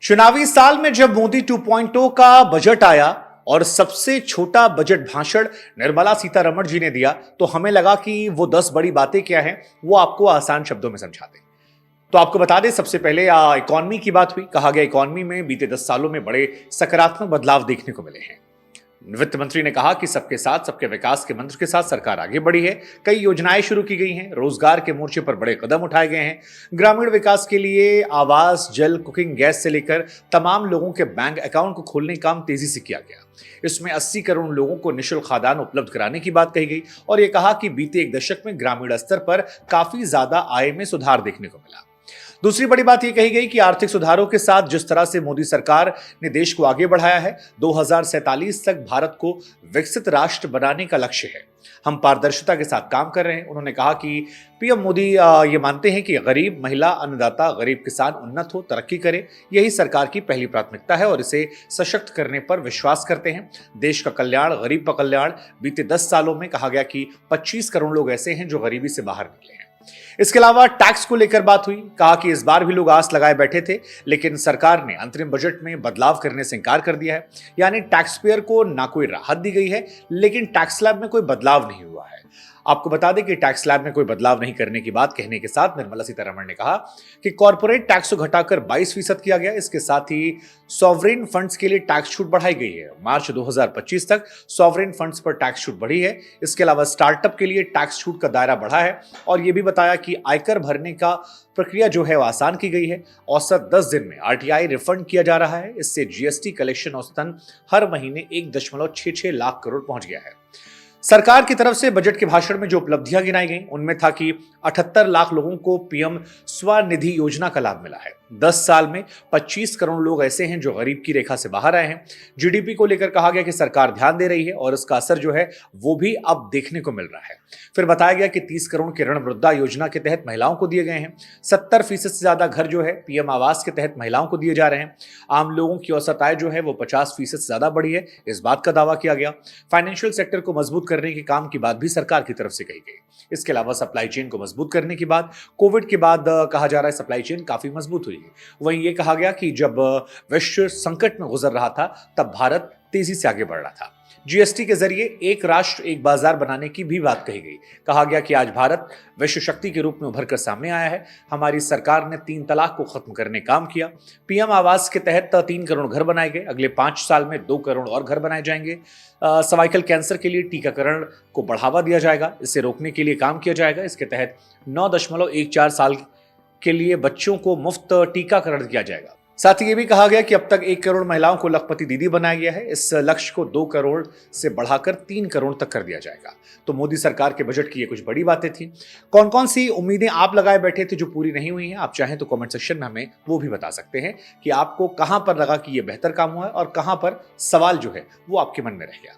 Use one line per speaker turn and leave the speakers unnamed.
चुनावी साल में जब मोदी 2.0 का बजट आया और सबसे छोटा बजट भाषण निर्मला सीतारमण जी ने दिया तो हमें लगा कि वो 10 बड़ी बातें क्या हैं वो आपको आसान शब्दों में समझा दें। तो आपको बता दें, सबसे पहले इकोनॉमी की बात हुई। कहा गया इकोनॉमी में बीते 10 सालों में बड़े सकारात्मक बदलाव देखने को मिले हैं। वित्त मंत्री ने कहा कि सबके साथ सबके विकास के मंत्र के साथ सरकार आगे बढ़ी है। कई योजनाएं शुरू की गई हैं, रोजगार के मोर्चे पर बड़े कदम उठाए गए हैं। ग्रामीण विकास के लिए आवास, जल, कुकिंग गैस से लेकर तमाम लोगों के बैंक अकाउंट को खोलने का काम तेजी से किया गया। इसमें 80 करोड़ लोगों को निःशुल्क खाद्यान्न उपलब्ध कराने की बात कही गई और यह कहा कि बीते एक दशक में ग्रामीण स्तर पर काफी ज्यादा आय में सुधार देखने को मिला। दूसरी बड़ी बात यह कही गई कि आर्थिक सुधारों के साथ जिस तरह से मोदी सरकार ने देश को आगे बढ़ाया है, 2047 तक भारत को विकसित राष्ट्र बनाने का लक्ष्य है। हम पारदर्शिता के साथ काम कर रहे हैं। उन्होंने कहा कि पीएम मोदी ये मानते हैं कि गरीब, महिला, अन्नदाता, गरीब किसान उन्नत हो, तरक्की करे, यही सरकार की पहली प्राथमिकता है और इसे सशक्त करने पर विश्वास करते हैं। देश का कल्याण, गरीब का कल्याण। बीते 10 सालों में कहा गया कि 25 करोड़ लोग ऐसे हैं जो गरीबी से बाहर निकले हैं। इसके अलावा टैक्स को लेकर बात हुई। कहा कि इस बार भी लोग आस लगाए बैठे थे, लेकिन सरकार ने अंतरिम बजट में बदलाव करने से इंकार कर दिया है। यानी टैक्स पेयर को ना कोई राहत दी गई है, लेकिन टैक्स स्लैब में कोई बदलाव नहीं हुआ है। आपको बता दें कि टैक्स स्लैब में कोई बदलाव नहीं करने की बात कहने के साथ निर्मला सीतारमण ने कहा कि कॉर्पोरेट टैक्स को घटाकर 22% किया गया। इसके साथ ही सॉवरेन फंड्स के लिए टैक्स छूट बढ़ाई गई है। मार्च 2025 तक सॉवरेन फंड्स पर टैक्स छूट बढ़ी है। इसके अलावा स्टार्टअप के लिए टैक्स छूट का दायरा बढ़ा है और यह भी बताया कि आयकर भरने का प्रक्रिया जो है वो आसान की गई है। औसत 10 दिन में आरटीआई रिफंड किया जा रहा है। इससे जीएसटी कलेक्शन औसतन हर महीने 1.66 लाख करोड़ पहुंच गया है। सरकार की तरफ से बजट के भाषण में जो उपलब्धियां गिनाई गई उनमें था कि 78 लाख लोगों को पीएम स्वनिधि योजना का लाभ मिला है। 10 साल में 25 करोड़ लोग ऐसे हैं जो गरीब की रेखा से बाहर आए हैं। जीडीपी को लेकर कहा गया कि सरकार ध्यान दे रही है और इसका असर जो है वो भी अब देखने को मिल रहा है। फिर बताया गया कि 30 करोड़ के ऋण वृद्धा योजना के तहत महिलाओं को दिए गए हैं। 70% से ज्यादा घर जो है पीएम आवास के तहत महिलाओं को दिए जा रहे हैं। आम लोगों की औसत आय जो है वो 50% से ज्यादा बढ़ी है, इस बात का दावा किया गया। फाइनेंशियल सेक्टर को मजबूत करने के काम की बात भी सरकार की तरफ से कही गई। इसके अलावा सप्लाई चेन को मजबूत करने की बात। कोविड के बाद कहा जा रहा है सप्लाई चेन काफी मजबूत हुई है। वहीं यह कहा गया कि जब विश्व संकट में गुजर रहा था तब भारत तेजी से आगे बढ़ रहा था। जीएसटी के जरिए एक राष्ट्र एक बाजार बनाने की भी बात कही गई। कहा गया कि आज भारत विश्व शक्ति के रूप में उभर कर सामने आया है। हमारी सरकार ने 3 तलाक को खत्म करने का काम किया। पीएम आवास के तहत 3 करोड़ घर बनाए गए। अगले 5 साल में 2 करोड़ और घर बनाए जाएंगे। सर्वाइकल कैंसर के लिए टीकाकरण को बढ़ावा दिया जाएगा। इसे रोकने के लिए काम किया जाएगा। इसके तहत 9.14 साल के लिए बच्चों को मुफ्त टीकाकरण किया जाएगा। साथ ही ये भी कहा गया कि अब तक 1 करोड़ महिलाओं को लखपति दीदी बनाया गया है। इस लक्ष्य को 2 करोड़ से बढ़ाकर 3 करोड़ तक कर दिया जाएगा। तो मोदी सरकार के बजट की ये कुछ बड़ी बातें थी। कौन कौन सी उम्मीदें आप लगाए बैठे थे जो पूरी नहीं हुई हैं, आप चाहें तो कमेंट सेक्शन में हमें वो भी बता सकते हैं कि आपको कहां पर लगा कि ये बेहतर काम हुआ है और कहां पर सवाल जो है वो आपके मन में रह गया।